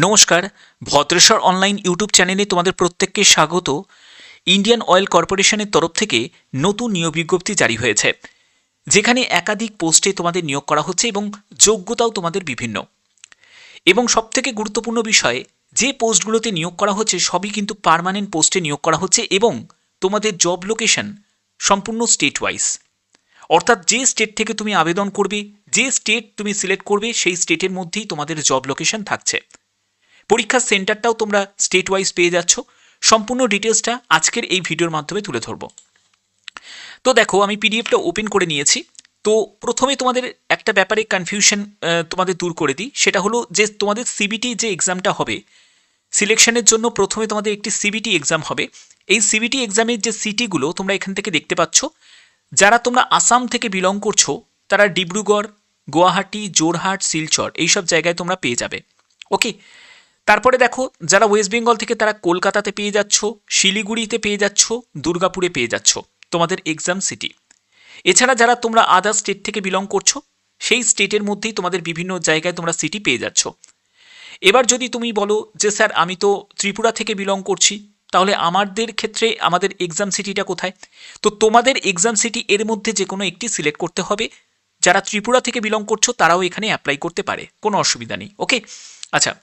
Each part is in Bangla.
নমস্কার, ভদ্রেশ্বর অনলাইন ইউটিউব চ্যানেলে তোমাদের প্রত্যেককে স্বাগত। ইন্ডিয়ান অয়েল কর্পোরেশনের তরফ থেকে নতুন নিয়োগ বিজ্ঞপ্তি জারি হয়েছে, যেখানে একাধিক পোস্টে তোমাদের নিয়োগ করা হচ্ছে এবং যোগ্যতাও তোমাদের বিভিন্ন। এবং সবথেকে গুরুত্বপূর্ণ বিষয়, যে পোস্টগুলোতে নিয়োগ করা হচ্ছে সবই কিন্তু পার্মানেন্ট পোস্টে নিয়োগ করা হচ্ছে এবং তোমাদের জব লোকেশন সম্পূর্ণ স্টেট ওয়াইজ। অর্থাৎ যে স্টেট থেকে তুমি আবেদন করবে, যে স্টেট তুমি সিলেক্ট করবে, সেই স্টেটের মধ্যেই তোমাদের জব লোকেশন থাকছে। পরীক্ষার সেন্টারটাও তোমরা স্টেট ওয়াইজ পেয়ে যাচ্ছ। সম্পূর্ণ ডিটেলসটা আজকের এই ভিডিওর মাধ্যমে তুলে ধরব। তো দেখো, আমি পিডিএফটা ওপেন করে নিয়েছি। তো প্রথমে তোমাদের একটা ব্যাপারে কনফিউশন তোমাদের দূর করে দিই, সেটা হলো যে তোমাদের সিবিটি যে এক্সামটা হবে সিলেকশনের জন্য, প্রথমে তোমাদের একটি সিবিটি এক্সাম হবে। এই সিবিটি এক্সামের যে সিটিগুলো তোমরা এখান থেকে দেখতে পাচ্ছ, যারা তোমরা আসাম থেকে বিলং করছো তারা ডিব্রুগড়, গুয়াহাটি, জোরহাট, শিলচর এইসব জায়গায় তোমরা পেয়ে যাবে। ওকে, তারপরে দেখো, যারা ওয়েস্ট বেঙ্গল থেকে তারা কলকাতাতে পেয়ে যাচ্ছ, শিলিগুড়িতে পেয়ে যাচ্ছ, দুর্গাপুরে পেয়ে যাচ্ছ তোমাদের এক্সাম সিটি। এছাড়া যারা তোমরা আদার স্টেট থেকে বিলং করছো, সেই স্টেটের মধ্যেই তোমাদের বিভিন্ন জায়গায় তোমরা সিটি পেয়ে যাচ্ছ। এবার যদি তুমি বলো যে স্যার আমি তো ত্রিপুরা থেকে বিলং করছি, তাহলে আমাদের ক্ষেত্রে আমাদের এক্সাম সিটিটা কোথায়? তো তোমাদের এক্সাম সিটি এর মধ্যে যে কোনো একটি সিলেক্ট করতে হবে। যারা ত্রিপুরা থেকে বিলং করছো তারাও এখানে অ্যাপ্লাই করতে পারে, কোনো অসুবিধা নেই। ওকে, আচ্ছা,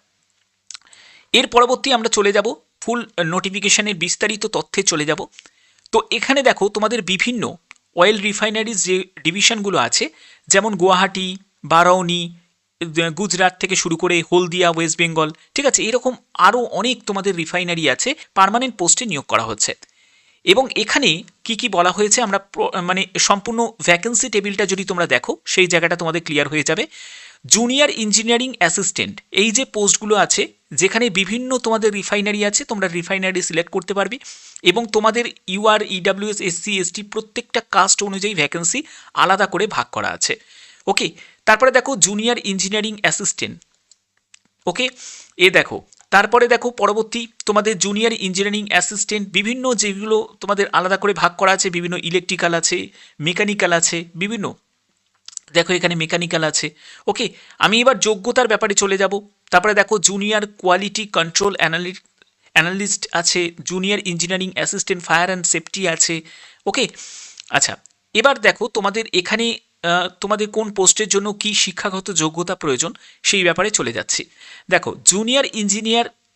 এর পরবর্তী আমরা চলে যাব ফুল নোটিফিকেশনের বিস্তারিত তথ্যে চলে যাব। তো এখানে দেখো, তোমাদের বিভিন্ন অয়েল রিফাইনারিজ যে ডিভিশনগুলো আছে, যেমন গুয়াহাটি, বারাউনি, গুজরাট থেকে শুরু করে হলদিয়া, ওয়েস্ট বেঙ্গল, ঠিক আছে, এরকম আরও অনেক তোমাদের রিফাইনারি আছে, পার্মানেন্ট পোস্টে নিয়োগ করা হচ্ছে। এবং এখানে কি কি বলা হয়েছে আমরা মানে সম্পূর্ণ ভ্যাকেন্সি টেবিলটা যদি তোমরা দেখো, সেই জায়গাটা তোমাদের ক্লিয়ার হয়ে যাবে। জুনিয়র ইঞ্জিনিয়ারিং অ্যাসিস্ট্যান্ট এই যে পোস্টগুলো আছে, যেখানে বিভিন্ন তোমাদের রিফাইনারি আছে, তোমরা রিফাইনারি সিলেক্ট করতে পারবে এবং তোমাদের ইউআর, ইডাব্লিউএস, এসসি, এসটি প্রত্যেকটা কাস্ট অনুযায়ী ভ্যাকেন্সি আলাদা করে ভাগ করা আছে। ওকে, তারপরে দেখো জুনিয়র ইঞ্জিনিয়ারিং অ্যাসিস্ট্যান্ট। ওকে, এ দেখো, তারপরে দেখো পরবর্তী তোমাদের জুনিয়র ইঞ্জিনিয়ারিং অ্যাসিস্ট্যান্ট, বিভিন্ন যেগুলো তোমাদের আলাদা করে ভাগ করা আছে, বিভিন্ন ইলেকট্রিক্যাল আছে, মেকানিক্যাল আছে, বিভিন্ন দেখো এখানে মেকানিক্যাল আছে। ওকে, আমি এবার যোগ্যতার ব্যাপারে চলে যাব। তারপরে দেখো জুনিয়র কোয়ালিটি কন্ট্রোল অ্যানালিস্ট আছে, junior engineering assistant fire and safety আছে। ওকে, আচ্ছা, এবার দেখো তোমাদের এখানে তোমাদের কোন পোস্টের জন্য কি শিক্ষাগত যোগ্যতা প্রয়োজন সেই ব্যাপারে চলে যাচ্ছি। দেখো, জুনিয়র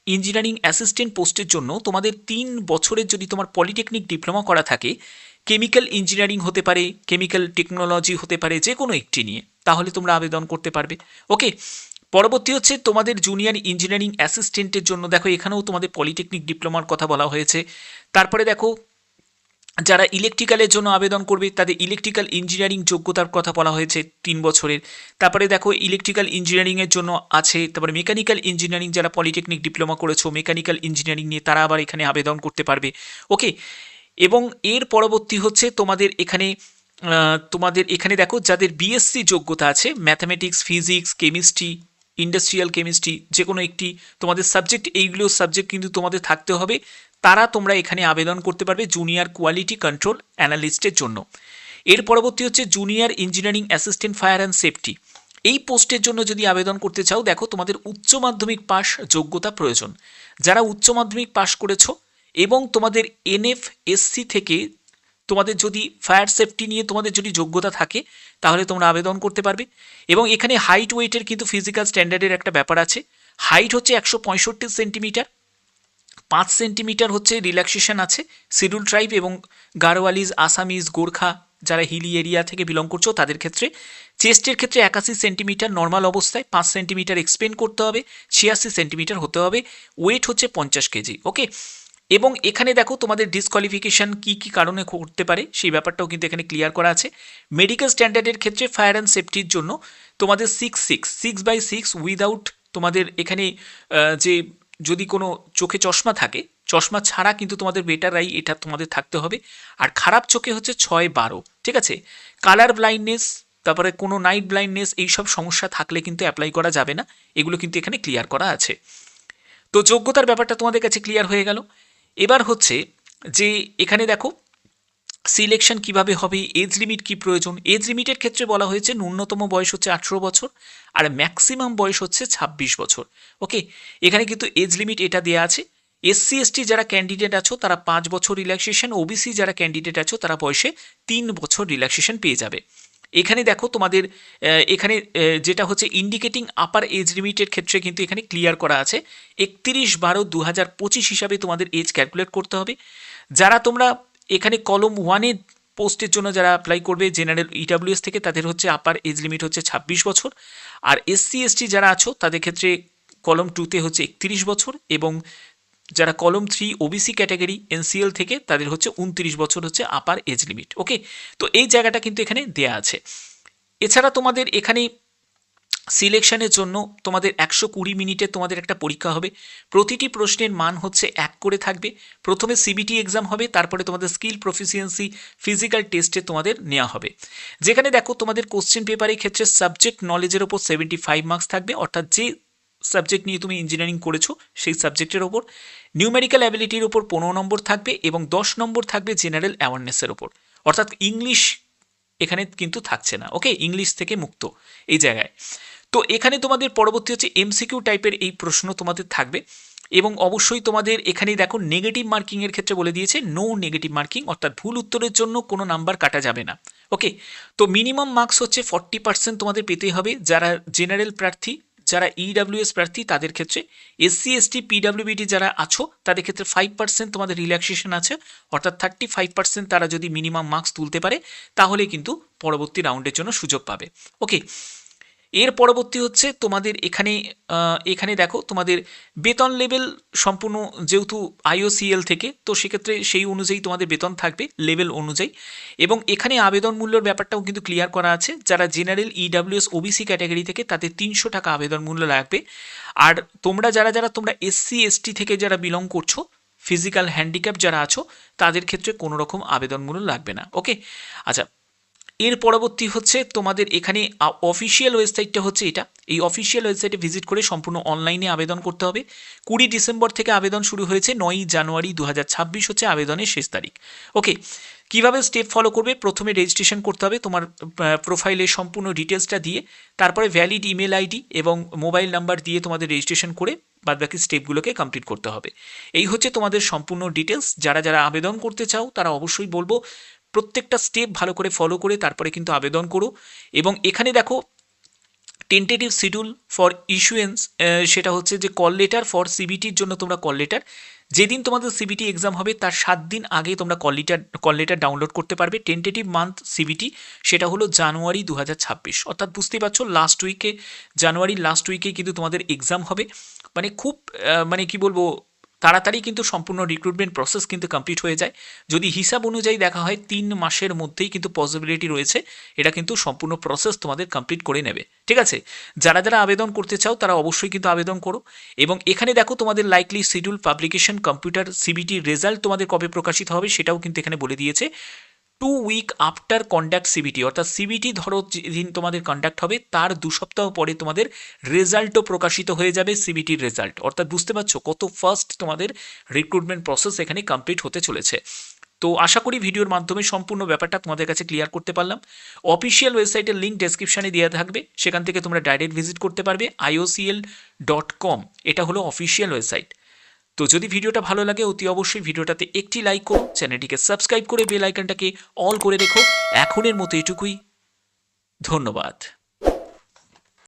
ইঞ্জিনিয়ারিং অ্যাসিস্ট্যান্ট পোস্টের জন্য তোমাদের 3 বছরের যদি তোমার পলিটেকনিক ডিপ্লোমা করা থাকে, কেমিক্যাল ইঞ্জিনিয়ারিং হতে পারে, কেমিক্যাল টেকনোলজি হতে পারে, যে কোনো একটি নিয়ে, তাহলে তোমরা আবেদন করতে পারবে। ওকে, পরবর্তী হচ্ছে তোমাদের জুনিয়র ইঞ্জিনিয়ারিং অ্যাসিস্ট্যান্টের জন্য, দেখো এখানেও তোমাদের পলিটেকনিক ডিপ্লোমার কথা বলা হয়েছে। তারপরে দেখো, যারা ইলেকট্রিক্যালের জন্য আবেদন করবে তাদের ইলেকট্রিক্যাল ইঞ্জিনিয়ারিং যোগ্যতার কথা বলা হয়েছে 3 বছরের। তারপরে দেখো ইলেকট্রিক্যাল ইঞ্জিনিয়ারিংয়ের জন্য আছে, তারপরে মেকানিক্যাল ইঞ্জিনিয়ারিং, যারা পলিটেকনিক ডিপ্লোমা করেছো মেকানিক্যাল ইঞ্জিনিয়ারিং নিয়ে, তারা আবার এখানে আবেদন করতে পারবে। ওকে, এবং এর পরবর্তী হচ্ছে তোমাদের এখানে দেখো যাদের বিএসসি যোগ্যতা আছে, mathematics, physics, chemistry, industrial chemistry, যে কোনো একটি তোমাদের সাবজেক্ট, এইগুলো সাবজেক্ট কিন্তু তোমাদের থাকতে হবে, তারা তোমরা এখানে আবেদন করতে পারবে জুনিয়র কোয়ালিটি কন্ট্রোল অ্যানালিস্টের জন্য। এর পরবর্তী হচ্ছে junior engineering assistant fire and safety. এই পোস্টের জন্য যদি আবেদন করতে চাও, দেখো তোমাদের উচ্চ মাধ্যমিক পাস যোগ্যতা প্রয়োজন। যারা উচ্চ মাধ্যমিক পাস করেছো এবং তোমাদের এনএফএসসি থেকে তোমাদের যদি ফায়ার সেফটি নিয়ে তোমাদের যদি যোগ্যতা থাকে, তাহলে তোমরা আবেদন করতে পারবে। এবং এখানে হাইট ওয়েটের কিন্তু ফিজিক্যাল স্ট্যান্ডার্ডের একটা ব্যাপার আছে। হাইট হচ্ছে 165 সেন্টিমিটার, 5 সেন্টিমিটার হচ্ছে রিল্যাক্সেশন আছে শিডিউল ট্রাইব এবং গারোয়ালিজ, আসামিজ, গোর্খা, যারা হিলি এরিয়া থেকে বিলং করছো তাদের ক্ষেত্রে। চেস্টের ক্ষেত্রে 81 সেন্টিমিটার নর্মাল অবস্থায়, 5 সেন্টিমিটার এক্সপেন্ড করতে হবে, 86 সেন্টিমিটার হতে হবে, ওয়েট হচ্ছে 50 কেজি। ওকে, এবং এখানে দেখো তোমাদের ডিসকোয়ালিফিকেশন কি কি কারণে করতে পারে সেই ব্যাপারটাও কিন্তু এখানে ক্লিয়ার করা আছে। মেডিকেল স্ট্যান্ডার্ডের ক্ষেত্রে ফায়ার অ্যান্ড সেফটির জন্য তোমাদের 6/6 উইদাউট তোমাদের এখানে যে যদি কোনো চোখে চশমা থাকে, চশমা ছাড়া কিন্তু তোমাদের বেটার আই এটা তোমাদের থাকতে হবে। আর খারাপ চোখে হচ্ছে 6/12, ঠিক আছে। কালার ব্লাইন্ডনেস, তারপরে কোনো নাইট ব্লাইন্ডনেস, এইসব সমস্যা থাকলে কিন্তু অ্যাপ্লাই করা যাবে না, এগুলো কিন্তু এখানে ক্লিয়ার করা আছে। তো যোগ্যতার ব্যাপারটা তোমাদের কাছে ক্লিয়ার হয়ে গেল। এবার হচ্ছে যে এখানে দেখো সিলেকশন কিভাবে হবে, এজ লিমিট কি প্রয়োজন। এজ লিমিটের ক্ষেত্রে বলা হয়েছে ন্যূনতম বয়স হচ্ছে 18 বছর আর ম্যাক্সিমাম বয়স হচ্ছে 26 বছর। ওকে, এখানে কিন্তু এজ লিমিট এটা দেওয়া আছে। এসসি এসটি যারা ক্যান্ডিডেট আছো তারা 5 বছর রিল্যাক্সেশন, ওবিসি যারা ক্যান্ডিডেট আছো তারা বয়সে 3 বছর রিল্যাক্সেশন পেয়ে যাবে। এখানে দেখো তোমাদের এখানে যেটা হচ্ছে ইন্ডিকেটিং আপার এজ লিমিটের ক্ষেত্রে কিন্তু এখানে ক্লিয়ার করা আছে 31/12/2025 হিসাবে তোমাদের এজ ক্যালকুলেট করতে হবে। যারা তোমরা এখানে কলম 1-এ পোস্টের জন্য যারা অ্যাপ্লাই করবে জেনারেল ইডাব্লিউএস থেকে, তাদের হচ্ছে আপার এজ লিমিট হচ্ছে 26 বছর। আর এসসি এসটি যারা আছো তাদের ক্ষেত্রে কলম 2-তে হচ্ছে 31 বছর, এবং যারা কলম 3 ওবিসি ক্যাটাগরি এনসিএল থেকে তাদের হচ্ছে 29 বছর হচ্ছে আপার এজ লিমিট। ওকে, তো এই জায়গাটা কিন্তু এখানে দেয়া আছে। এছাড়া তোমাদের এখানে সিলেকশনের জন্য তোমাদের 120 মিনিটের তোমাদের একটা পরীক্ষা হবে। প্রতিটি প্রশ্নের মান হচ্ছে 1 করে থাকবে। প্রথমে সিবিটি এক্সাম হবে, তারপরে তোমাদের স্কিল প্রফিসিয়েন্সি ফিজিক্যাল টেস্টে তোমাদের নেওয়া হবে। যেখানে দেখো তোমাদের কোশ্চেন পেপারের ক্ষেত্রে সাবজেক্ট নলেজের ওপর 75 মার্কস থাকবে, অর্থাৎ যে সাবজেক্ট নিয়ে তুমি ইঞ্জিনিয়ারিং করেছো সেই সাবজেক্টের ওপর। নিউমেরিক্যাল অ্যাবিলিটির ওপর 15 নম্বর থাকবে এবং 10 নম্বর থাকবে জেনারেল অ্যাওয়ারনেসের ওপর, অর্থাৎ ইংলিশ এখানে কিন্তু থাকছে না। ওকে, ইংলিশ থেকে মুক্ত এই জায়গায়। তো এখানে তোমাদের পরবর্তী হচ্ছে এমসিকিউ টাইপের এই প্রশ্ন তোমাদের থাকবে, এবং অবশ্যই তোমাদের এখানে দেখো নেগেটিভ মার্কিংয়ের ক্ষেত্রে বলে দিয়েছে নো নেগেটিভ মার্কিং, অর্থাৎ ভুল উত্তরের জন্য কোনো নাম্বার কাটা যাবে না। ওকে, তো মিনিমাম মার্কস হচ্ছে 40% তোমাদের পেতে হবে যারা জেনারেল প্রার্থী, যারা ইডাব্লিউএস প্রার্থী তাদের ক্ষেত্রে। এসসি এসটি পিডাব্লিউবিডি যারা আছো তাদের ক্ষেত্রে 5% তোমাদের রিল্যাক্সেশন আছে, অর্থাৎ 35% তারা যদি মিনিমাম মার্কস তুলতে পারে তাহলে কিন্তু পরবর্তী রাউন্ডের জন্য সুযোগ পাবে। ওকে, এর পরবর্তী হচ্ছে তোমাদের এখানে দেখো তোমাদের বেতন লেভেল সম্পূর্ণ যেহেতু আইওসিএল থেকে, তো সেক্ষেত্রে সেই অনুযায়ী তোমাদের বেতন থাকবে লেভেল অনুযায়ী। এবং এখানে আবেদন মূল্যের ব্যাপারটাও কিন্তু ক্লিয়ার করা আছে। যারা জেনারেল ইডাব্লিউএস ওবিসি ক্যাটাগরি থেকে তাদের 300 টাকা আবেদন মূল্য লাগবে। আর তোমরা যারা তোমরা এসসি এসটি থেকে যারা বিলং করছো, ফিজিক্যাল হ্যান্ডিক্যাপ যারা আছো তাদের ক্ষেত্রে কোনো রকম আবেদন মূল্য লাগবে না। ওকে, আচ্ছা, এর পরবর্তী হচ্ছে তোমাদের এখানে অফিসিয়াল ওয়েবসাইটটা হচ্ছে এটা। এই অফিসিয়াল ওয়েবসাইটে ভিজিট করে সম্পূর্ণ অনলাইনে আবেদন করতে হবে। 20 ডিসেম্বর থেকে আবেদন শুরু হয়েছে, 9 জানুয়ারি 2026 হচ্ছে আবেদনের শেষ তারিখ। ওকে, কিভাবে স্টেপ ফলো করবে, প্রথমে রেজিস্ট্রেশন করতে হবে তোমার প্রোফাইলের সম্পূর্ণ ডিটেলসটা দিয়ে, তারপরে ভ্যালিড ইমেল আইডি এবং মোবাইল নাম্বার দিয়ে তোমাদের রেজিস্ট্রেশন করে বাদবাকি স্টেপগুলোকে কমপ্লিট করতে হবে। এই হচ্ছে তোমাদের সম্পূর্ণ ডিটেলস। যারা আবেদন করতে চাও তারা অবশ্যই বলবো প্রত্যেকটা স্টেপ ভালো করে ফলো করে তারপরে কিন্তু আবেদন করো। এবং এখানে দেখো টেন্টেটিভ শিডিউল ফর ইস্যুয়েন্স, সেটা হচ্ছে যে কল লেটার ফর সিবিটির জন্য তোমরা কল লেটার যেদিন তোমাদের সিবিটি এক্সাম হবে তার 7 দিন আগে তোমরা কল লেটার ডাউনলোড করতে পারবে। টেন্টেটিভ মান্থ সিবিটি সেটা হলো জানুয়ারি 2026, অর্থাৎ বুঝতেই পারছো লাস্ট উইকে, জানুয়ারির লাস্ট উইকে কিন্তু তোমাদের এক্সাম হবে। মানে খুব মানে কি বলবো, তাড়াতাড়ি কিন্তু সম্পূর্ণ রিক্রুটমেন্ট প্রসেস কিন্তু কমপ্লিট হয়ে যায়। যদি হিসাব অনুযায়ী দেখা হয় 3 মাসের মধ্যেই কিন্তু পসিবিলিটি রয়েছে এটা কিন্তু সম্পূর্ণ প্রসেস তোমাদের কমপ্লিট করে নেবে। ঠিক আছে, যারা আবেদন করতে চাও তারা অবশ্যই কিন্তু আবেদন করো। এবং এখানে দেখো তোমাদের লাইকলি শিডিউল পাবলিকেশন কম্পিউটার সিবিটির রেজাল্ট তোমাদের কবে প্রকাশিত হবে সেটাও কিন্তু এখানে বলে দিয়েছে। 2 উইক আফটার কন্ডাক্ট সিবিটি, অর্থাৎ সিবিটি ধরো যেদিন তোমাদের কন্ডাক্ট হবে তার 2 সপ্তাহ পরে তোমাদের রেজাল্টও প্রকাশিত হয়ে যাবে, সিবিটির রেজাল্ট। অর্থাৎ বুঝতে পারছো কত ফাস্ট তোমাদের রিক্রুটমেন্ট প্রসেস এখানে কমপ্লিট হতে চলেছে। তো আশা করি ভিডিওর মাধ্যমে সম্পূর্ণ ব্যাপারটা তোমাদের কাছে ক্লিয়ার করতে পারলাম। অফিসিয়াল ওয়েবসাইটের লিঙ্ক ডেসক্রিপশানে দেওয়া থাকবে, সেখান থেকে তোমরা ডাইরেক্ট ভিজিট করতে পারবে iocl.com, এটা হলো অফিসিয়াল ওয়েবসাইট। তো যদি ভিডিওটা ভালো লাগে অতি অবশ্যই ভিডিওটাতে একটি লাইক করো, চ্যানেলটিকে সাবস্ক্রাইব করে বেল আইকনটাকে অল করে রেখো। এখনের মতো এটুকুই, ধন্যবাদ।